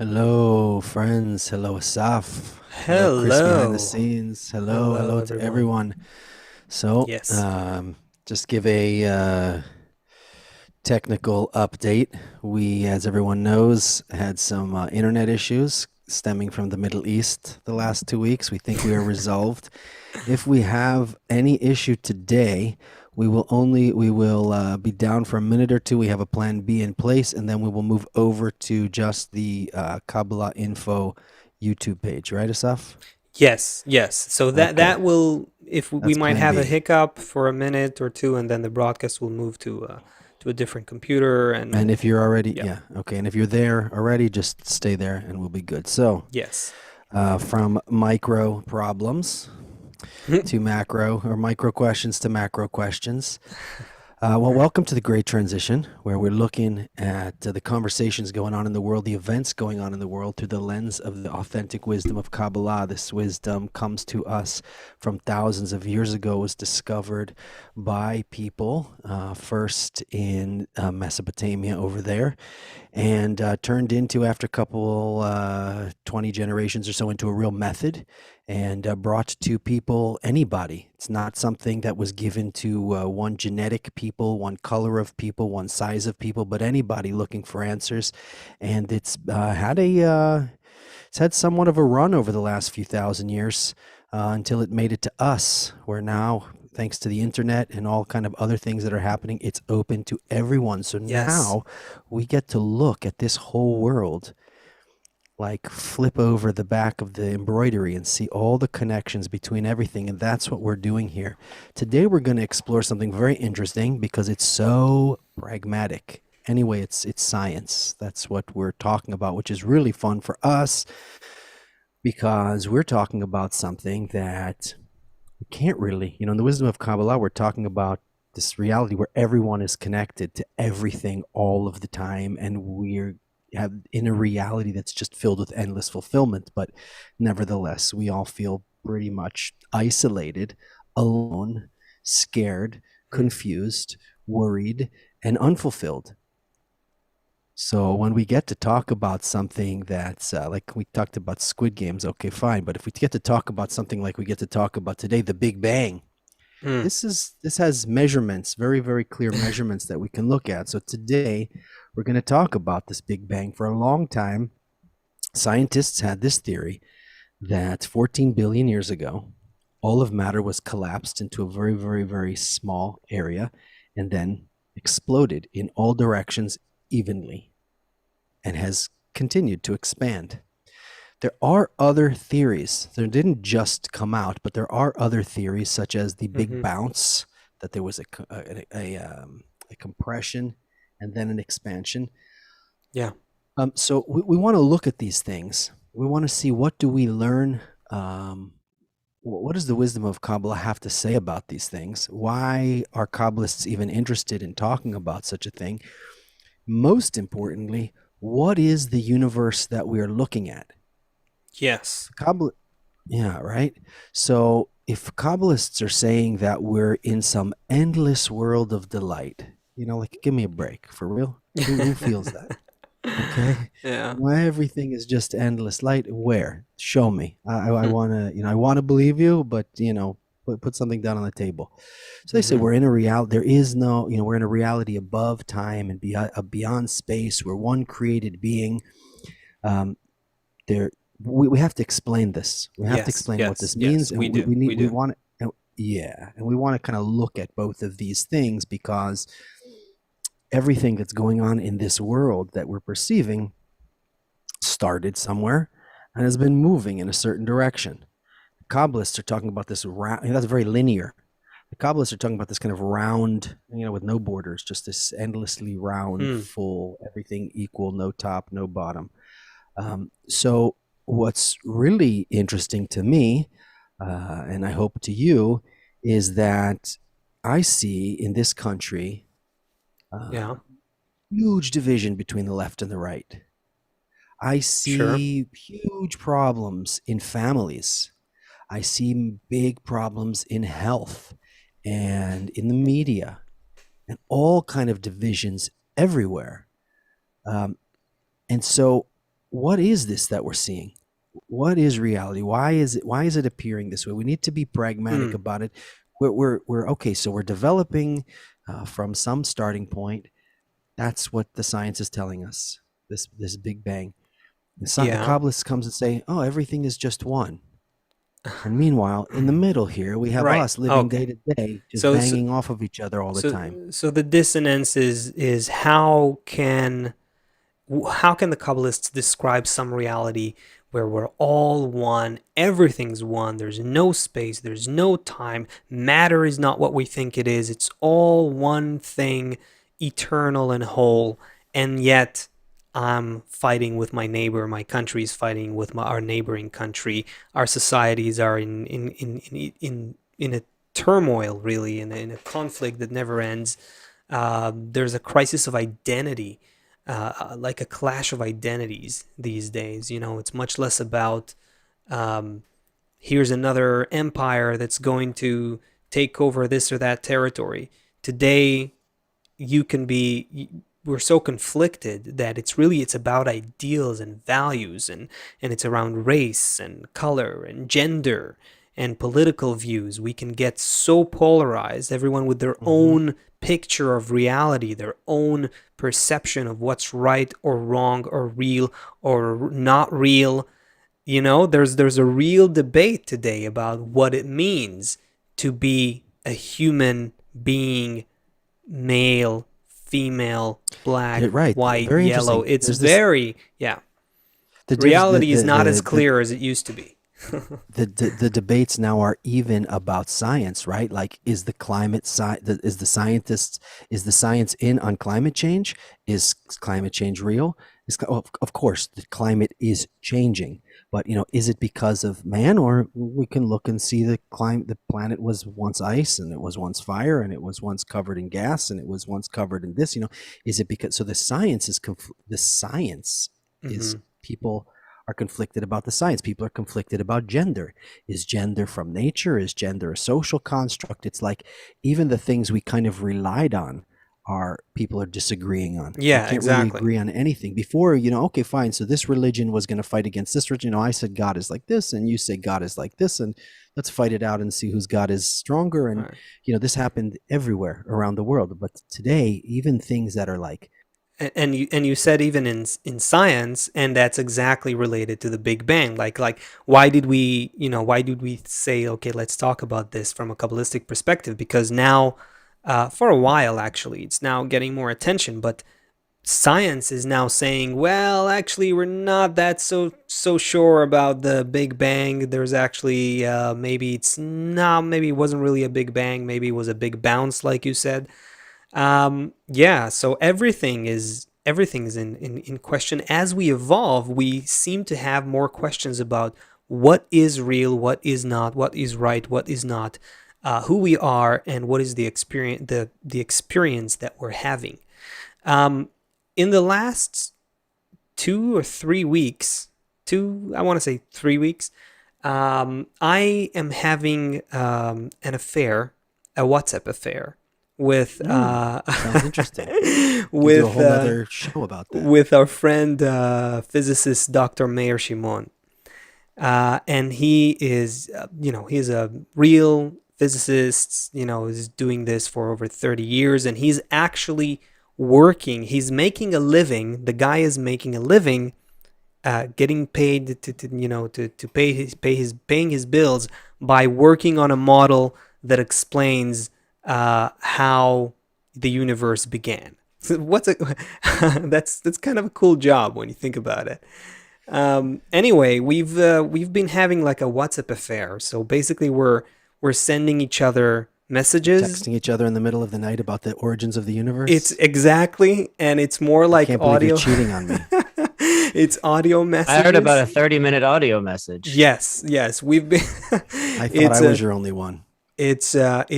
Hello, friends. Hello, Asaf. Hello, Chris behind the Hello. scenes. Hello, Hello, hello to everyone. everyone. So, Yes. just give a technical update. We, as everyone knows, had some internet issues stemming from the Middle East the last 2 weeks. We think we are resolved. If we have any issue today, we will be down for a minute or two. We have a plan B in place, and then we will move over to just the Kabbalah info YouTube page, right, Asaf? Yes. So that Okay, that will, if we that's might plan have a B. hiccup for a minute or two, and then the broadcast will move to a different computer, And and if you're already, yeah. yeah, okay. And if you're there already, just stay there and we'll be good. So, Yes. from micro problems to macro, or micro questions to macro questions. Well, welcome to the Great Transition, where we're looking at the conversations going on in the world, the events going on in the world through the lens of the authentic wisdom of Kabbalah. This wisdom comes to us from thousands of years ago, was discovered by people first in Mesopotamia over there, and turned into, after a couple 20 generations or so, into a real method, and brought to people, anybody. It's not something that was given to one genetic people, one color of people, one size of people, but anybody looking for answers. And it's had somewhat of a run over the last few thousand years, until it made it to us, where now, thanks to the internet and all kind of other things that are happening, it's open to everyone. So Yes. now we get to look at this whole world, like flip over the back of the embroidery and see all the connections between everything. And that's what we're doing here. Today, we're going to explore something very interesting because it's so pragmatic. Anyway, it's science. That's what we're talking about, which is really fun for us because we're talking about something that we can't really, in the wisdom of Kabbalah, we're talking about this reality where everyone is connected to everything all of the time, and we're have in a reality that's just filled with endless fulfillment. But nevertheless, we all feel pretty much isolated, alone, scared, Mm. confused, worried, and unfulfilled. So when we get to talk about something that's like we talked about Squid Games, okay, fine. But if we get to talk about something like we get to talk about today, the Big Bang, Mm. this has measurements, very, very clear measurements that we can look at. So today we're going to talk about this Big Bang. For a long time, scientists had this theory that 14 billion years ago, all of matter was collapsed into a very, very, very small area and then exploded in all directions evenly and has continued to expand. There are other theories. There didn't just come out, but there are other theories, such as the Big Hmm. Bounce, that there was a compression and then an expansion. Yeah. So we want to look at these things. We want to see, what do we learn. What does the wisdom of Kabbalah have to say about these things? Why are Kabbalists even interested in talking about such a thing? Most importantly, what is the universe that we are looking at? Yes. Kabbalah, yeah, right. So if Kabbalists are saying that we're in some endless world of delight, like, give me a break, for real. Who feels that? Okay, Yeah. why everything is just endless light? Where? Show me. I Hmm. want to, I want to believe you, but put something down on the table. So they say Hmm. we're in a reality. There is no, we're in a reality above time and beyond space. We're one created being. Um, there we have to explain this. We have to Yes. explain what Yes. this means, Yes. and We do. We we do. want to, yeah, and we want to kind of look at both of these things because everything that's going on in this world that we're perceiving started somewhere and has been moving in a certain direction. Kabbalists are talking about this round, that's very linear. The Kabbalists are talking about this kind of round, with no borders, just this endlessly round, Mm. full, everything equal, no top, no bottom. So, what's really interesting to me, and I hope to you, is that I see in this country Yeah. uh, huge division between the left and the right. I Sure. see huge problems in families. I see big problems in health and in the media, and all kind of divisions everywhere. Um, and so what is this that we're seeing? What is reality? Why is it appearing this way? We need to be pragmatic Mm, about it. We're okay. So we're developing from some starting point. That's what the science is telling us. This Big Bang. The yeah. Kabbalists comes and say, "Oh, everything is just one." And meanwhile, in the middle here, we have Right. us living day Okay. to day, just So, so banging off of each other all the so time. so the dissonance is how can the Kabbalists describe some reality where we're all one, everything's one, there's no space, there's no time, matter is not what we think it is, it's all one thing, eternal and whole, and yet I'm fighting with my neighbor, my country is fighting with our neighboring country, our societies are in a turmoil, really, in a conflict that never ends. There's a crisis of identity, like a clash of identities these days. It's much less about um, here's another empire that's going to take over this or that territory. Today, you can be we're so conflicted that it's about ideals and values, and it's around race and color and gender and political views. We can get so polarized, everyone with their Hmm. own picture of reality, their own perception of what's right or wrong or real or not real. There's a real debate today about what it means to be a human being, male, female, black, Right. white, Very yellow. interesting. It's There's this very, yeah. the diff- Reality is not as clear as it used to be. the debates now are even about science, right? Like, is the climate is the scientists is the science in on climate change? Is climate change real? Of course, the climate is changing, but is it because of man, or we can look and see the planet was once ice, and it was once fire, and it was once covered in gas, and it was once covered in this. Is it because so the science is Hmm. people are conflicted about the science. People are conflicted about gender. Is gender from nature? Is gender a social construct? It's like even the things we kind of relied on are people are disagreeing on. We Yeah, can't really exactly. agree on anything. Before, okay, fine. So this religion was going to fight against this religion. I said God is like this, and you say God is like this, and let's fight it out and see whose God is stronger. All And right. this happened everywhere around the world. But today, even things that are like And you said even in science, and that's exactly related to the Big Bang. Like why did we say, okay, let's talk about this from a Kabbalistic perspective? Because now, for a while actually, it's now getting more attention, but science is now saying, well, actually, we're not that so sure about the Big Bang. There's actually maybe it wasn't really a Big Bang. Maybe it was a big bounce, like you said. Yeah. So everything's in question. As we evolve, we seem to have more questions about what is real, what is not, what is right, what is not, who we are, and what is the experience that we're having. Um, in the last 2 or 3 weeks, I want to say 3 weeks, I am having an affair, a WhatsApp affair with sounds interesting. You can do a with whole nother show about that. with our friend physicist Dr. Meir Shimon, and he is he's a real physicist. Is doing this for over 30 years, and he's actually working. He's making a living. The guy is making a living, getting paid to paying his bills by working on a model that explains how the universe began. What's a that's kind of a cool job when you think about it. Anyway, we've been having like a WhatsApp affair. So basically, we're sending each other messages. Texting each other in the middle of the night about the origins of the It's universe. exactly, and it's more I like can't believe you're audio. cheating on me. It's audio I heard about messages. a 30-minute audio message. Yes, yes, we've been. I thought it's I was a your only one. it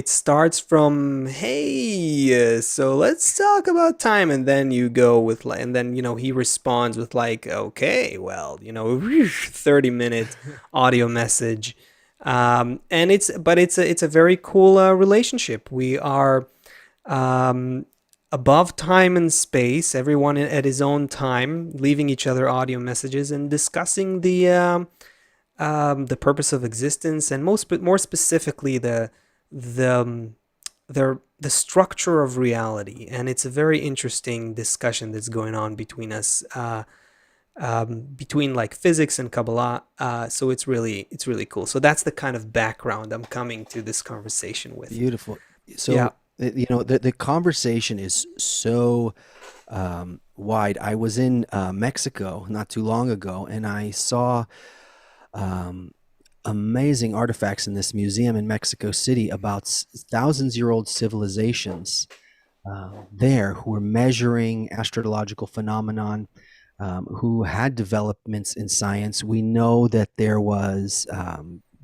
starts from, hey, so let's talk about time, and then you go with like, and then he responds with like, okay, well, 30-minute audio message. And it's a very cool relationship. We are um above time and space, everyone at his own time, leaving each other audio messages and discussing the purpose of existence, and more specifically the the structure of reality. And it's a very interesting discussion that's going on between us, between like physics and Kabbalah. So it's really cool. So that's the kind of background I'm coming to this conversation with. Beautiful. Yeah. So, the conversation is so wide. I was in Mexico not too long ago, and I saw um, amazing artifacts in this museum in Mexico City about thousands-year-old civilizations there who were measuring astrological phenomenon, who had developments in science. We know that there was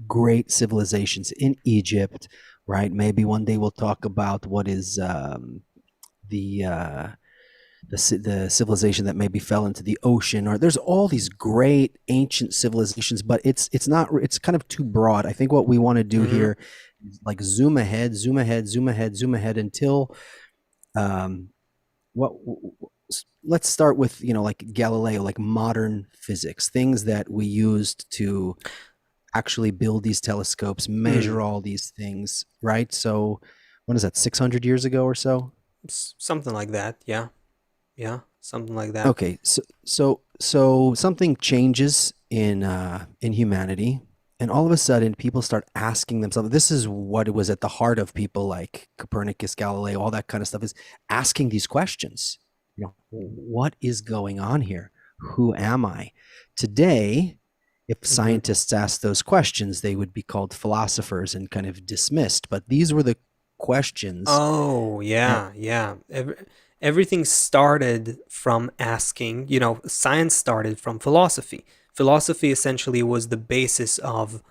great civilizations in Egypt, right? Maybe one day we'll talk about what is the the civilization that maybe fell into the ocean, or there's all these great ancient civilizations, but it's not, it's kind of too broad. I think what we want to do Mm-hmm. here is like zoom ahead, zoom ahead, zoom ahead, zoom ahead until um, what let's start with, like Galileo, like modern physics, things that we used to actually build these telescopes, Mm. measure all these things, right? So what is that, 600 years ago or so? Something like that. Yeah. Yeah. Something like that. Okay, so something changes in humanity, and all of a sudden people start asking themselves. This is what was at the heart of people like Copernicus, Galileo, all that kind of stuff, is asking these questions. What is going on here? Who am I? Today, if Mm-hmm. scientists asked those questions, they would be called philosophers and kind of dismissed. But these were the questions. Oh, And yeah, yeah. Everything started from asking, science started from philosophy. Philosophy essentially was the basis of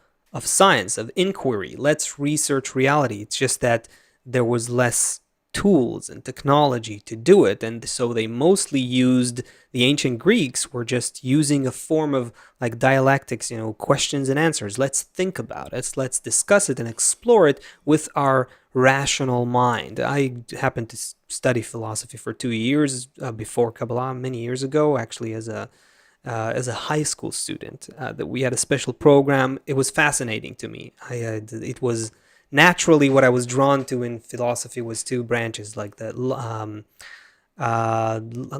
science, of inquiry. Let's research reality. It's just that there was less tools and technology to do it, and so they mostly used, the ancient Greeks were just using a form of like dialectics, questions and answers. Let's think about it. Let's discuss it and explore it with our rational mind. I happened to study philosophy for 2 years before Kabbalah, many years ago, actually, as a high school student. That we had a special program. It was fascinating to me. It was naturally what I was drawn to in philosophy was two branches, like I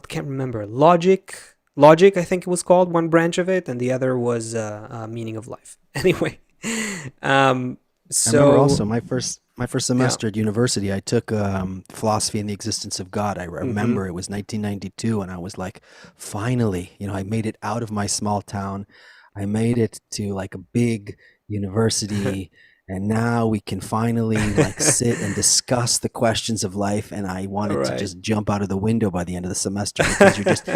can't remember, logic, I think it was called, one branch of it, and the other was meaning of life. Anyway, um, I remember so also my first yeah. semester at university, I took philosophy and the existence of God. I Mm-hmm. remember it was 1992, and I was like, finally, I made it out of my small town. I made it to like a big university, and now we can finally like sit and discuss the questions of life. And I All wanted to right. just jump out of the window by the end of the semester, because you're just,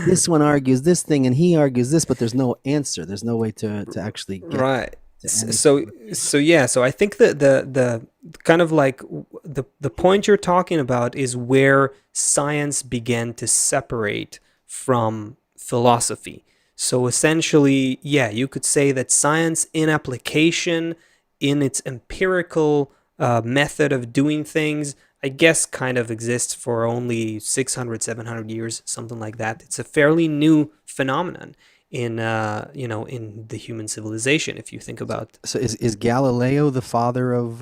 this one argues this thing and he argues this, but there's no answer. There's no way to actually get Right. to anything. So yeah, so I think that the kind of like the point you're talking about is where science began to separate from philosophy. So essentially, yeah, you could say that science in application, in its empirical method of doing things, I guess kind of exists for only 600, 700 years, something like that. It's a fairly new phenomenon in the human civilization, if you think about. So is Galileo the father of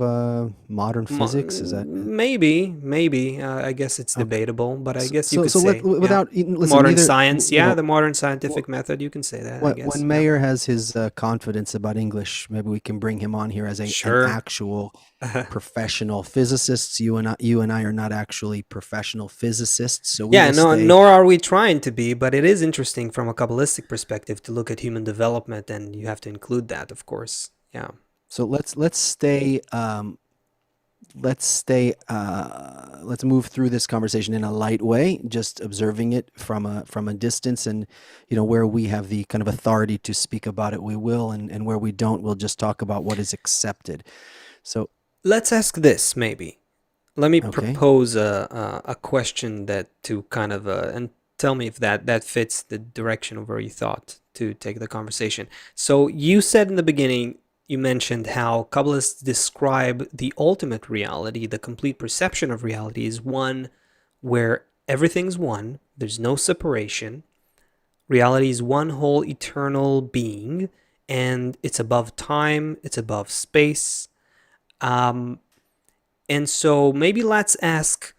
modern physics? Is that Maybe. I guess it's okay? debatable, but I So guess you so, could so let say, yeah, without listen. modern Neither science. Yeah, the modern wh- scientific method. You can say that, I guess. when Yeah, Mayer has his confidence about English, maybe we can bring him on here as an sure. actual professional physicist. You and I are not actually professional physicists, so we Yeah, will no, stay. nor are we trying to be, but it is interesting from a Kabbalistic perspective to look at human development, and you have to include that, of course. Yeah. So let's move through this conversation in a light way, just observing it from a distance, and where we have the kind of authority to speak about it, we will, and where we don't, we'll just talk about what is accepted. So, Let's ask this, maybe. Let me okay. propose a question that to kind of and tell me if that fits the direction of where you thought to take the conversation. So you said in the beginning, you mentioned how Kabbalists describe the ultimate reality, the complete perception of reality, is where everything's one, there's no separation. Reality is one whole eternal being, and it's above time, it's above space. Um, and so maybe let's ask,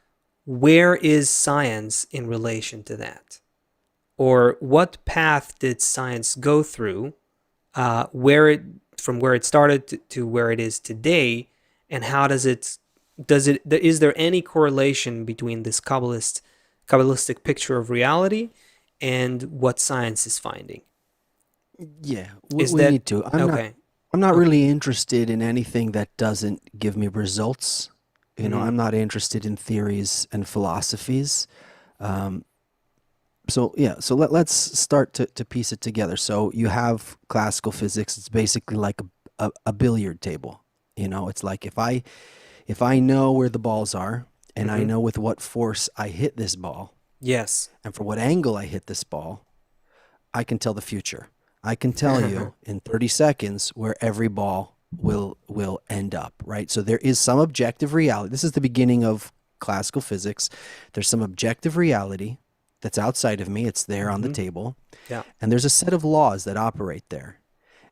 where is science in relation to that? Or what path did science go through, from where it started to where it is today, and how is there any correlation between this Kabbalistic picture of reality and what science is finding? Yeah, Is we that need to. okay? I'm not Okay. really interested in anything that doesn't give me results. Mm-hmm. I'm not interested in theories and philosophies. Um, so let's start to piece it together. So you have classical physics. It's basically like a billiard table. It's like if I know where the balls are and I Mm-hmm. know with what force I hit this ball Yes. and for what angle I hit this ball, I can tell the future. I can tell you in 30 seconds where every ball will end up, right? So there is some objective reality. This is the beginning of classical physics. There's some objective reality that's outside of me. It's there on the Mm-hmm. table. Yeah. And there's a set of laws that operate there.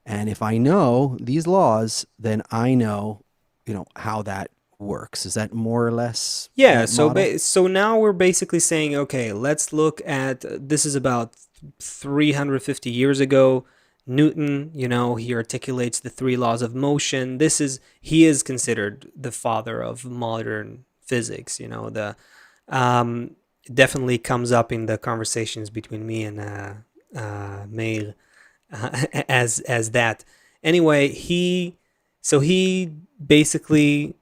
And if I know these laws, then I know, how that works. Is that more or less Yeah, that model? so now we're basically saying, okay, let's look at this is about 350 years ago. Newton, he articulates the three laws of motion. He is considered the father of modern physics. The um, definitely comes up in the conversations between me and Meir as that. Anyway, he basically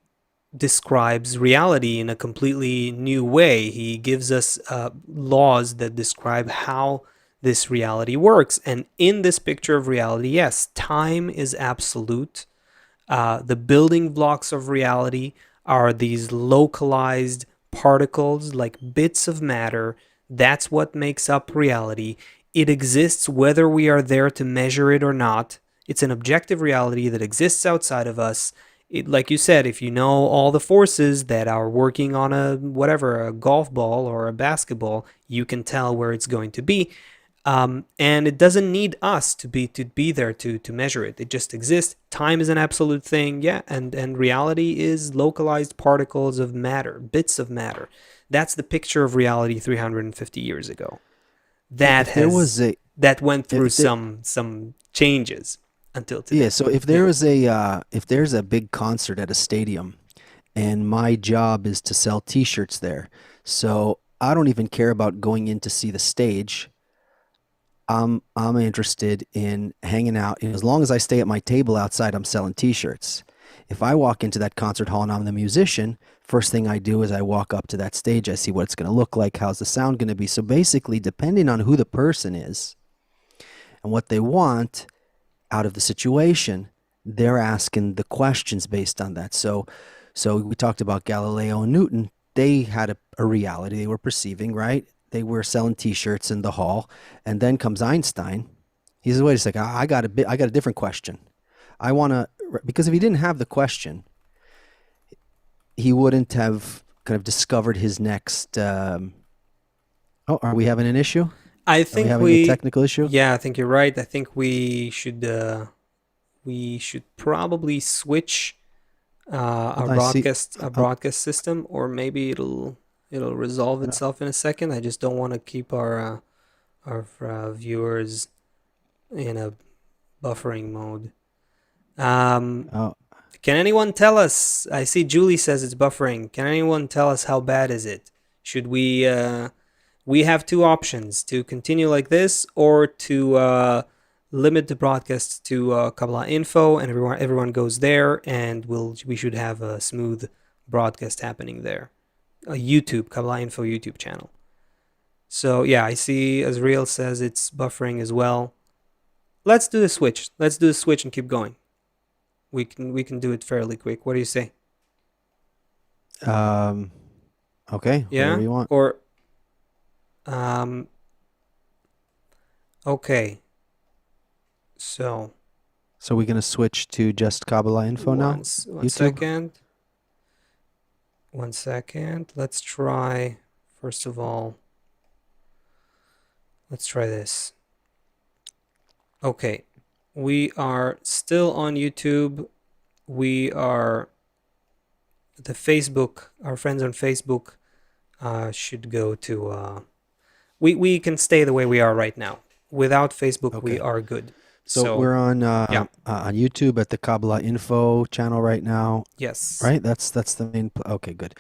describes reality in a completely new way. He gives us laws that describe how this reality works. And in this picture of reality, yes, time is absolute. The building blocks of reality are these localized particles, like bits of matter. That's what makes up reality. It exists whether we are there to measure it or not. It's an objective reality that exists outside of us. Like you said, if you know all the forces that are working on a golf ball or a basketball, you can tell where it's going to be. And it doesn't need us to be there to measure it. It just exists. Time is an absolute thing, yeah, and reality is localized particles of matter, bits of matter. That's the picture of reality 350 years ago. That If there was has a that went through if there some changes until Yeah, today. so Yeah. if there's a big concert at a stadium and my job is to sell t-shirts there. So I don't even care about going in to see the stage. I'm interested in hanging out. And as long as I stay at my table outside, I'm selling t-shirts. If I walk into that concert hall and I'm the musician, first thing I do is I walk up to that stage. I see what it's going to look like. How's the sound going to be? So basically, depending on who the person is and what they want out of the situation, they're asking the questions based on that. So we talked about Galileo and Newton. They had a reality they were perceiving, right? They were selling T-shirts in the hall, and then comes Einstein. He says, "Wait a second, I got a different question. I want to because if he didn't have the question, he wouldn't have kind of discovered his next." Oh, are we having an issue? I Are we think having a we technical issue? Yeah, I think you're right. I think we should probably switch Hold on, I see. a Oh, broadcast system, or maybe it'll resolve itself in a second. I just don't want to keep our viewers in a buffering mode. Um, oh, can anyone tell us? I see Julie says it's buffering. Can anyone tell us how bad is it? Should we have two options: to continue like this, or to limit the broadcast to Kabbalah info, and everyone goes there, and we should have a smooth broadcast happening there. A YouTube Kabbalah info YouTube channel. So yeah, I see Azriel says it's buffering as well. Let's do the switch. Let's do the switch and keep going. We can do it fairly quick. What do you say? um, okay, whatever Yeah? you want. Or um okay. So So we're gonna switch to just Kabbalah info now. one YouTube. second. 1 second. Let's try First of all, let's try this. Okay, we are still on YouTube. We are the Facebook. Our friends on Facebook should go to. We can stay the way we are right now. Without Facebook, we Okay. are good. So we're on yeah. on YouTube at the Kabbalah info channel right now, Yes. right? That's the main. Okay, good.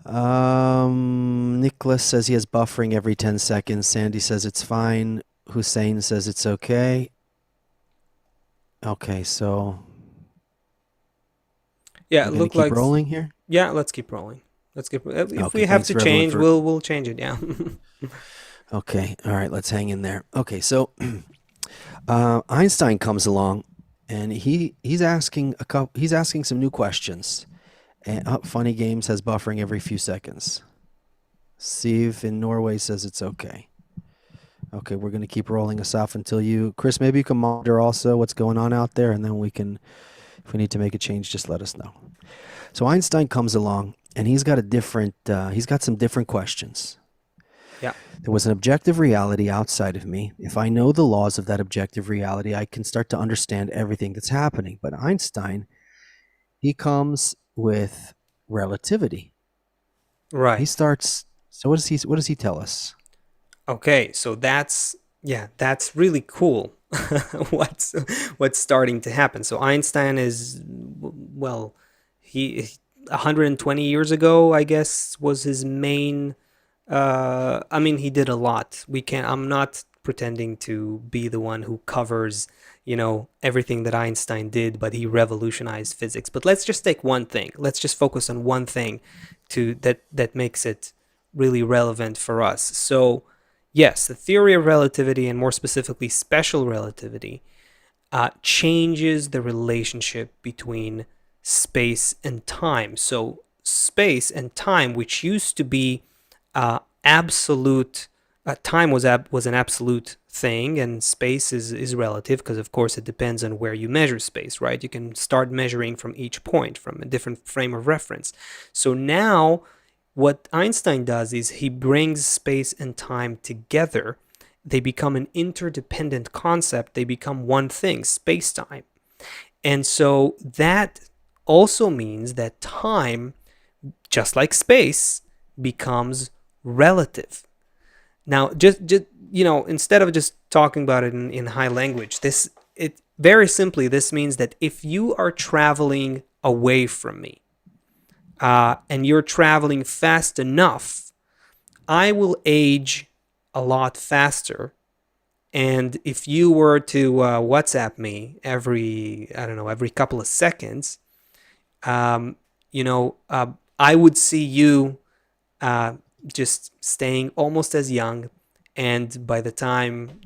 Nicholas says he has buffering every 10 seconds. Sandy says it's fine. Hussein says it's okay. Okay, so Yeah, we're it gonna look keep like. rolling here. Yeah, let's keep rolling. Let's keep. If Okay, we have thanks to for everyone change, for. we'll change it. Yeah. Okay, all right, let's hang in there. Okay, so Einstein comes along, and he's asking some new questions. And Funny Games has buffering every few seconds. Steve in Norway says it's okay. Okay, we're gonna keep rolling us off until you, Chris. Maybe you can monitor also what's going on out there, and then we can, if we need to make a change, just let us know. So Einstein comes along, and he's got some different questions. Yeah. There was an objective reality outside of me. If I know the laws of that objective reality, I can start to understand everything that's happening. But Einstein, he comes with relativity. Right. He starts. So what does he tell us? Okay, so that's really cool. what's starting to happen. So Einstein is, well, he 120 years ago, I guess, was his main. I mean, he did a lot. I'm not pretending to be the one who covers, everything that Einstein did, but he revolutionized physics. But let's just take one thing. Let's just focus on one thing that makes it really relevant for us. So, yes, the theory of relativity, and more specifically special relativity, changes the relationship between space and time. So space and time, which used to be absolute, time was an absolute thing, and space is relative, because of course it depends on where you measure space, right? You can start measuring from each point, from a different frame of reference. So now what Einstein does is he brings space and time together. They become an interdependent concept. They become one thing, space-time. And so that also means that time, just like space, becomes relative. Now, just instead of just talking about it in high language, very simply, this means that if you are traveling away from me, and you're traveling fast enough, I will age a lot faster. And if you were to WhatsApp me every couple of seconds, I would see you just staying almost as young. And by the time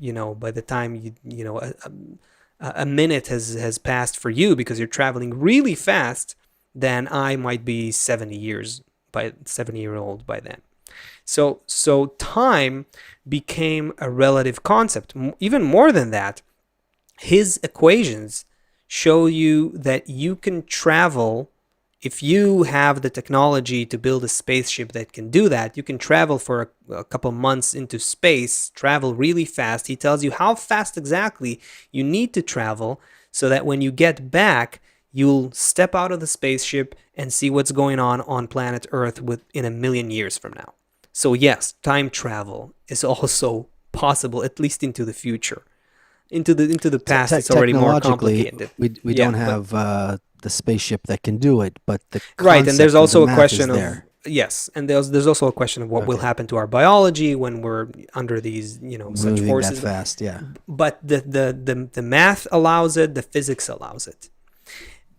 a minute has passed for you, because you're traveling really fast, then I might be 70-year-old by then. So time became a relative concept. Even more than that, his equations show you that you can travel. If you have the technology to build a spaceship that can do that, you can travel for a couple months into space, travel really fast. He tells you how fast exactly you need to travel so that when you get back, you'll step out of the spaceship and see what's going on planet Earth within 1,000,000 years from now. So yes, time travel is also possible, at least into the future. Into the past, it's already more complicated. We don't have the spaceship that can do it, but the right, and there's concept of also the a math question is of there. yes, and there's also a question of what will happen to our biology when we're under these such Moving forces. that fast, yeah. But the math allows it, the physics allows it.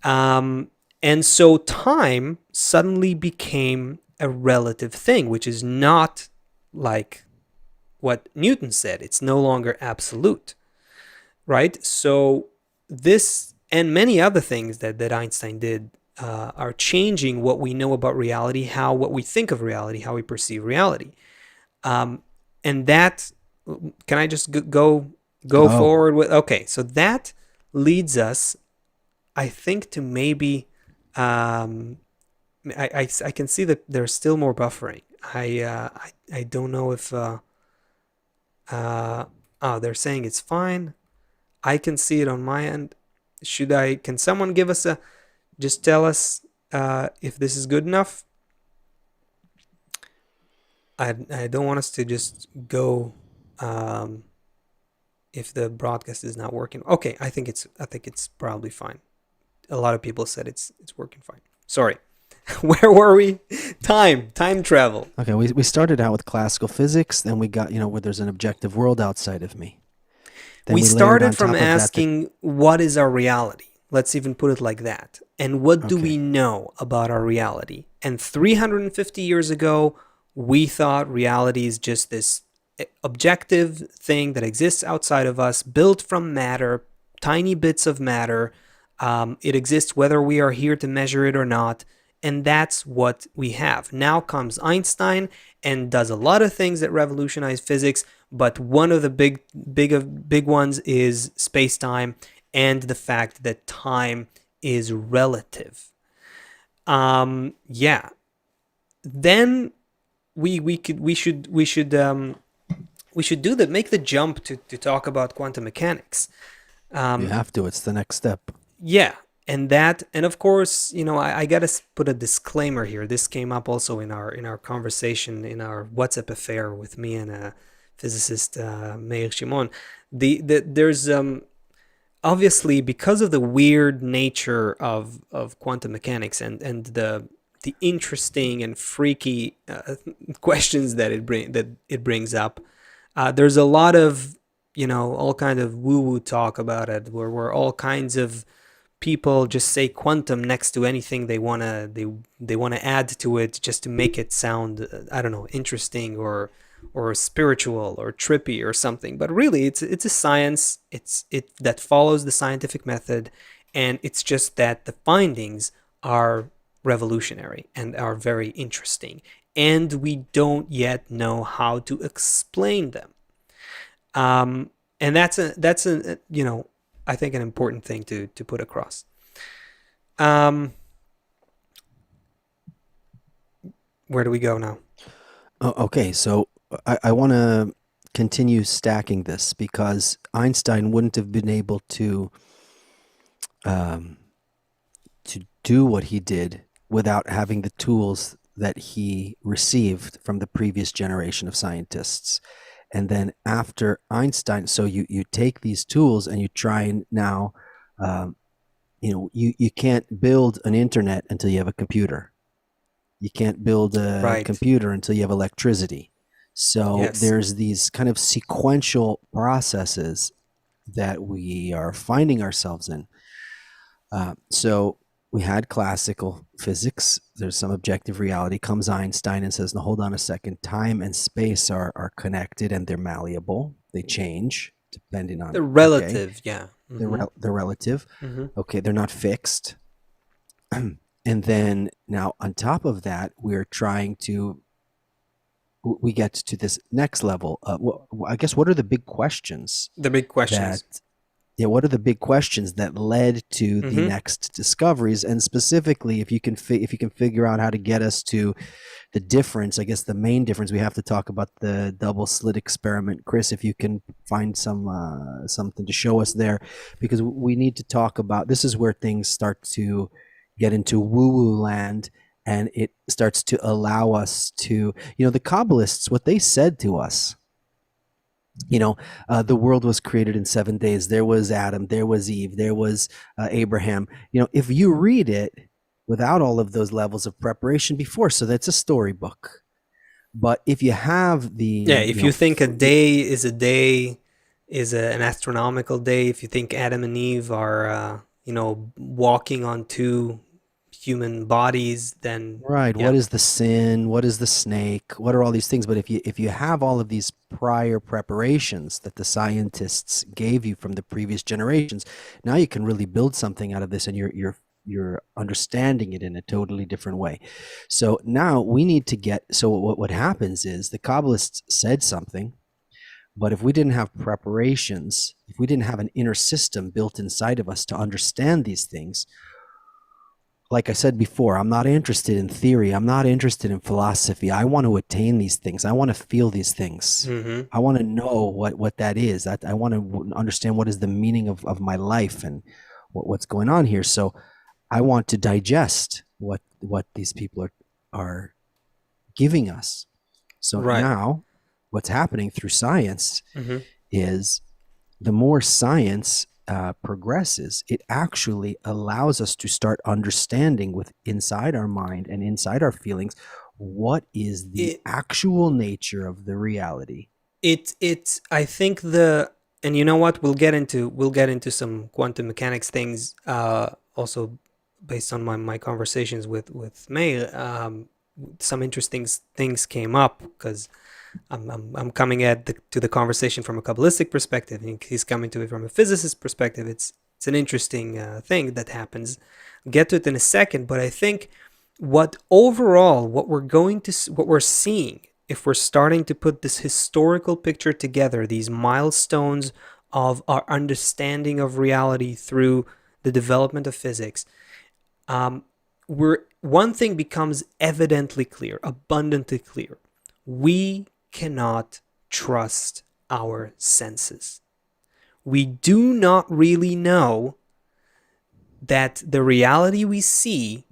And so time suddenly became a relative thing, which is not like what Newton said. It's no longer absolute, right? So this and many other things that Einstein did are changing what we know about reality, what we think of reality, how we perceive reality. And that, can I just go forward with? Okay, so that leads us, I think, to maybe I can see that there's still more buffering. I don't know if oh, they're saying it's fine. I can see it on my end. Can someone give us just tell us if this is good enough? I don't want us to just go um, if the broadcast is not working. Okay, I think it's probably fine. A lot of people said it's working fine. Sorry. Where were we? Time travel. Okay, we started out with classical physics, then we got, where there's an objective world outside of me. Then We we layered started on from top of that the asking what is our reality? Let's even put it like that. And what do we okay. know about our reality? And 350 years ago, we thought reality is just this objective thing that exists outside of us, built from matter, tiny bits of matter. It exists whether we are here to measure it or not. And that's what we have. Now comes Einstein and does a lot of things that revolutionize physics, but one of the big ones is space-time and the fact that time is relative. Yeah. Then we should make the jump to talk about quantum mechanics. You have to. It's the next step. Yeah, and of course, I gotta put a disclaimer here. This came up also in our conversation in our WhatsApp affair with me and a physicist, Meir Shimon. There's obviously, because of the weird nature of quantum mechanics and the interesting and freaky questions that it brings up. There's a lot of all kind of woo woo talk about it, where all kinds of people just say quantum next to anything they wanna add to it just to make it sound I don't know, interesting or spiritual or trippy or something. But really, it's a science. It that follows the scientific method, and it's just that the findings are revolutionary and are very interesting, and we don't yet know how to explain them. And that's a I think an important thing to put across. Um, where do we go now? Oh, okay, so I want to continue stacking this because Einstein wouldn't have been able um, to do what he did without having the tools that he received from the previous generation of scientists. And then after Einstein, so you take these tools and you try and now, um, you can't build an internet until you have a computer. You can't build a Right. computer until you have electricity. So Yes. there's these kind of sequential processes that we are finding ourselves in. So we had classical physics. There's some objective reality. Comes Einstein and says, no, hold on a second. Time and space are connected and they're malleable. They change depending The on, okay, relative, yeah. Mm-hmm. they're relative. Mm-hmm. Okay, they're not fixed. And then now on top of that, we get to this next level. I guess what are the big questions The big questions. that yeah, what are the big questions that led to the Mm-hmm. next discoveries? And specifically, if you can figure out how to get us to the difference, I guess the main difference, we have to talk about the double slit experiment. Chris, if you can find something to show us there, because we need to talk about this is where things start to get into woo-woo land, and it starts to allow us to, the Kabbalists, what they said to us, the world was created in 7 days. There was Adam, there was Eve, there was Abraham. If you read it without all of those levels of preparation before, so that's a storybook. But if you have Yeah, if you think a day is an astronomical day, if you think Adam and Eve are walking on two human bodies, then right, yeah. what is the sin? What is the snake? What are all these things? But if you have all of these prior preparations that the scientists gave you from the previous generations, now you can really build something out of this, and you're understanding it in a totally different way. So now we need to get. So what happens is the Kabbalists said something, but if we didn't have preparations, if we didn't have an inner system built inside of us to understand these things, like I said before, I'm not interested in theory. I'm not interested in philosophy. I want to attain these things. I want to feel these things. Mm-hmm. I want to know what that is. I want to understand what is the meaning of my life and what's going on here. So I want to digest what these people are giving us. So Right. now what's happening through science Mm-hmm. is the more science progresses, it actually allows us to start understanding with inside our mind and inside our feelings what is the It actual nature of the reality. it I think and you know what, we'll get into some quantum mechanics things also based on my conversations with May. Some interesting things came up because I'm coming to the conversation from a Kabbalistic perspective, and he's coming to it from a physicist perspective. It's an interesting thing that happens. I'll get to it in a second, but I think what we're seeing, if we're starting to put this historical picture together, these milestones of our understanding of reality through the development of physics, one thing becomes evidently clear, abundantly clear. We cannot trust our senses. We do not really know that the reality we see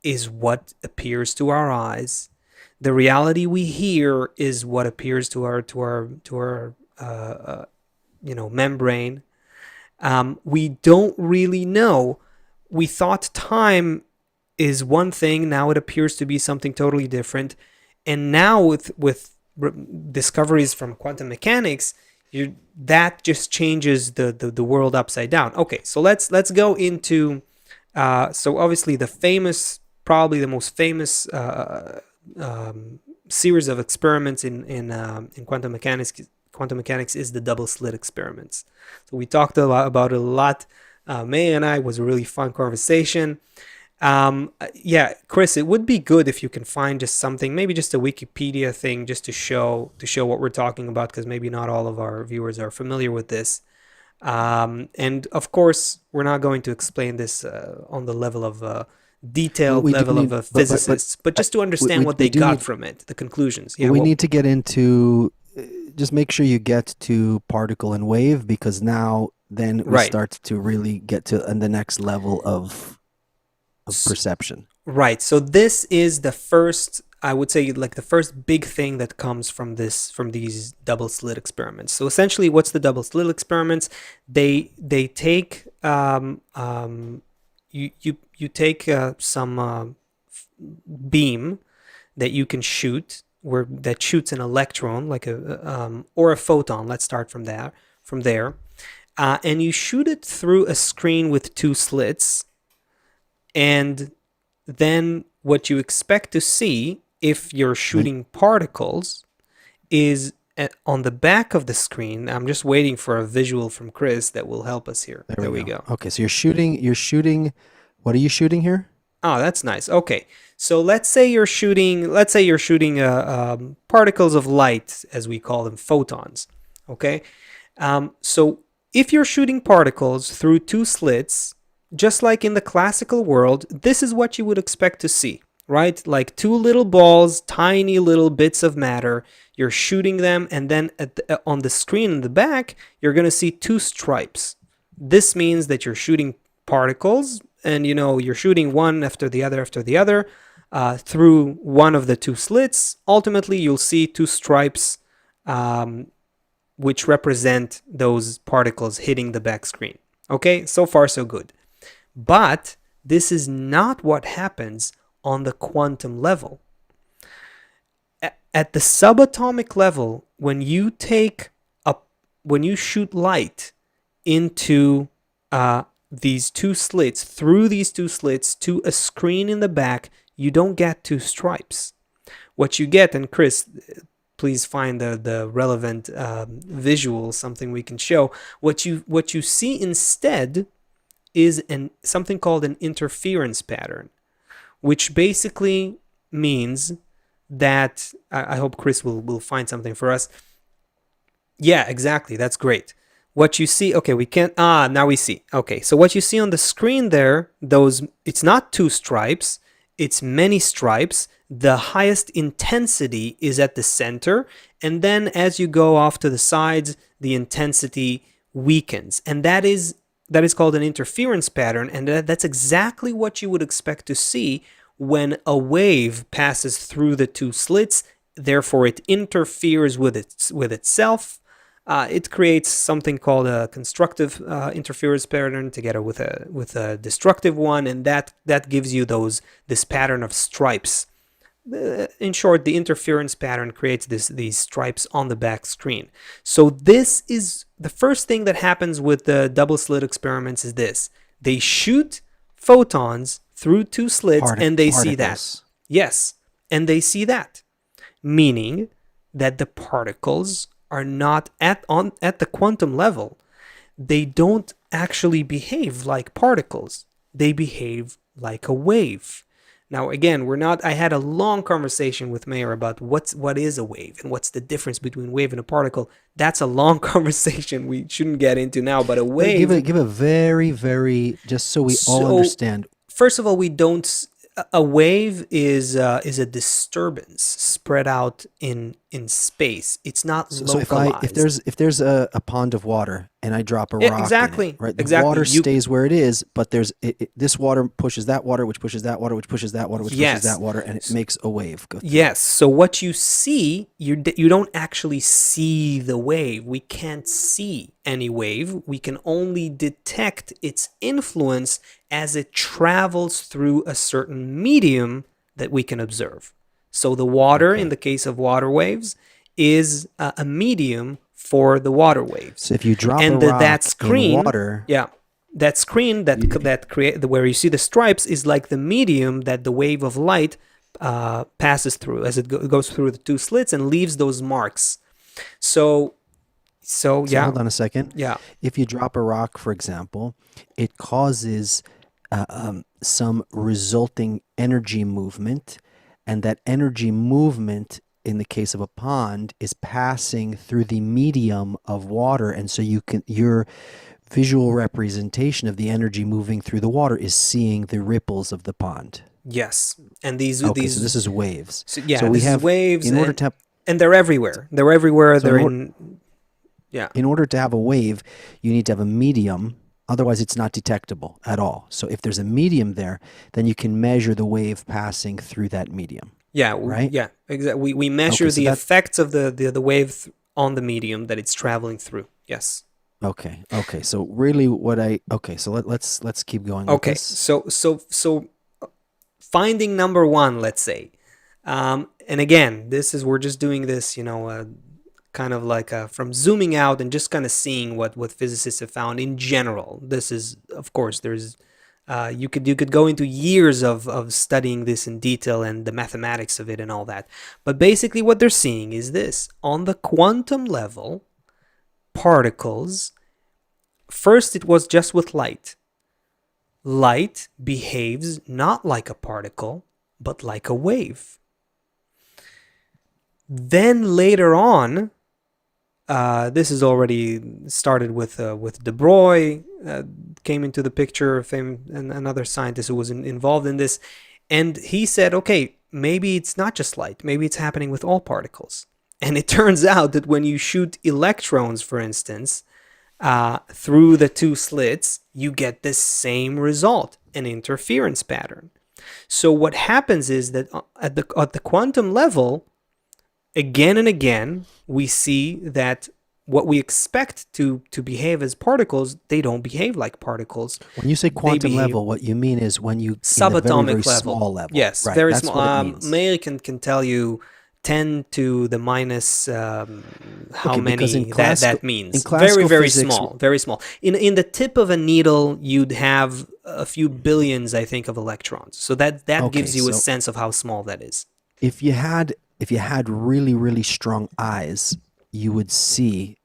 is what appears to our eyes. The reality we hear is what appears to our membrane. We don't really know. We thought time is one thing. Now it appears to be something totally different. And now with discoveries from quantum mechanics, that just changes the world upside down. Okay, so let's go into so obviously probably the most famous series of experiments in quantum mechanics. Quantum mechanics is the double slit experiments. So we talked about it a lot. May and I, was a really fun conversation. Yeah, Chris, it would be good if you can find just something, maybe just a Wikipedia thing, just to show what we're talking about, because maybe not all of our viewers are familiar with this. And of course, we're not going to explain this on the level of detailed We do level of need, a but physicist, but just to understand what we they do got need, from it, the conclusions. but Yeah, we well, need to get into, just make sure you get to particle and wave, because now then we right. start to really get to the next level of perception. Right. So this is the first, I would say, like the first big thing that comes from these double slit experiments. So essentially, what's the double slit experiments? They take you take some beam that you can shoot, that shoots an electron, like or a photon. Let's start from there. And you shoot it through a screen with two slits, and then what you expect to see, if you're Right? shooting particles, is on the back of the screen. I'm just waiting for a visual from Chris that will help us here. There There we we go. go. Okay, so you're shooting. What are you shooting here? Oh, that's nice. Okay, so let's say you're shooting particles of light, as we call them, photons. Okay, so if you're shooting particles through two slits, just like in the classical world, this is what you would expect to see, right? Like two little balls, tiny little bits of matter. You're shooting them, and then on the screen in the back, you're going to see two stripes. This means that you're shooting particles, and you're shooting one after the other through one of the two slits. Ultimately, you'll see two stripes, which represent those particles hitting the back screen. Okay, so far so good. But this is not what happens on the quantum level. At the subatomic level, when you shoot light into these two slits, through these two slits to a screen in the back, you don't get two stripes. What you get, and Chris, please find the relevant visual, something we can show. What you see instead is something called an interference pattern, which basically means that I hope Chris will find something for us. Yeah, exactly. That's great. what you see, okay, we can't, now we see. Okay, so what you see on the screen there, it's not two stripes, it's many stripes. The highest intensity is at the center, and then as you go off to the sides, the intensity weakens. And that is called an interference pattern, and that's exactly what you would expect to see when a wave passes through the two slits. Therefore, it interferes with itself. It creates something called a constructive interference pattern together with a destructive one, and that gives you this pattern of stripes. In short, the interference pattern creates these stripes on the back screen. So this is the first thing that happens with the double slit experiments. Is this: they shoot photons through two slits, and they see that. Yes, and they see that, meaning that the particles are not at the quantum level. They don't actually behave like particles. They behave like a wave. Now, again, I had a long conversation with Meir about what is a wave and what's the difference between a wave and a particle. That's a long conversation we shouldn't get into now, but a wave... Give a very, very, just so we all understand. First of all, a wave is a disturbance spread out in space. It's not localized. So if there's a pond of water and I drop a rock exactly, in it, right? The exactly. water stays where it is, but this water pushes that water, which pushes that water, which pushes that water, which pushes that water, and it makes a wave go through. Yes. So what you see, you don't actually see the wave. We can't see any wave. We can only detect its influence as it travels through a certain medium that we can observe. So the water, in the case of water waves, is a medium for the water waves. So if you drop a rock in water, that screen that create where you see the stripes is like the medium that the wave of light passes through as it goes through the two slits and leaves those marks. So hold on a second. Yeah. If you drop a rock, for example, it causes some resulting energy movement, and that energy movement, in the case of a pond, is passing through the medium of water, and so your visual representation of the energy moving through the water is seeing the ripples of the pond. Yes, and these so this is waves. So we have waves, in order to and they're everywhere. They're everywhere. So in order to have a wave, you need to have a medium. Otherwise, it's not detectable at all. So if there's a medium there, then you can measure the wave passing through that medium. Yeah, right? Yeah, exactly. We measure the effects of the wave on the medium that it's traveling through. Yes. Okay. So really, so let's keep going. Okay. So finding number one, let's say, and again, we're just doing this, kind of like from zooming out and just kind of seeing what physicists have found in general. This is, of course, there's you could go into years of studying this in detail and the mathematics of it and all that. But basically what they're seeing is this: on the quantum level, particles, first it was just with light. Light behaves not like a particle, but like a wave. Then later on, this is already started with De Broglie, came into the picture, and another scientist who was involved in this, and he said, okay, maybe it's not just light, maybe it's happening with all particles. And it turns out that when you shoot electrons, for instance, through the two slits, you get the same result, an interference pattern. So what happens is that at the quantum level, again and again, we see that what we expect to behave as particles, they don't behave like particles. When you say quantum level, what you mean is when you subatomic very level. Small level. Yes, right. Very That's small. What it means. Mary can tell you 10 to the minus how many that means. Very, very physics, small. Very small. In the tip of a needle, you'd have a few billions, I think, of electrons. So that gives you a sense of how small that is. If you had really, really strong eyes, you would see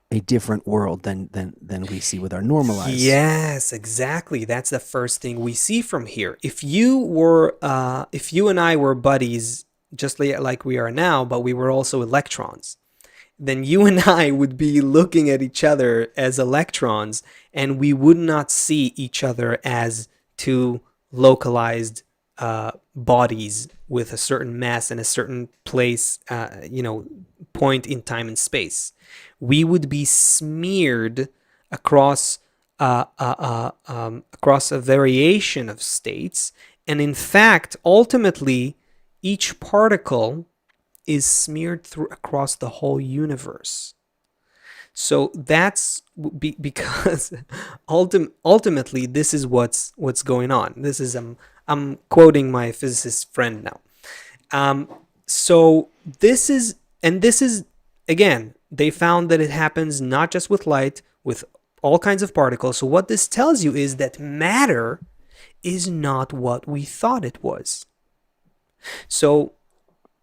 a different world than we see with our normal eyes. Yes, exactly. That's the first thing we see from here. If you and I were buddies, just like we are now, but we were also electrons, then you and I would be looking at each other as electrons, and we would not see each other as two localized bodies with a certain mass and a certain place, point in time and space. We would be smeared across across a variation of states, and in fact, ultimately, each particle is smeared through across the whole universe. So that's because ultimately this is what's going on. This is I'm quoting my physicist friend now. So this is again, they found that it happens not just with light, with all kinds of particles. So what this tells you is that matter is not what we thought it was. So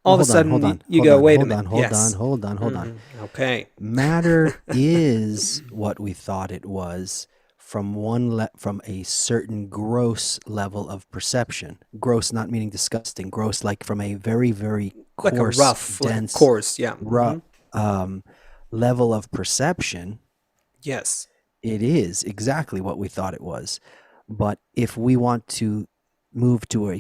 all of a sudden you go, wait a minute. Hold on. Okay. Matter is what we thought it was from a certain gross level of perception. Gross not meaning disgusting. Gross like from a very, very coarse, like a rough, dense, like coarse, yeah. rough level of perception. Yes. It is exactly what we thought it was. But if we want to move to a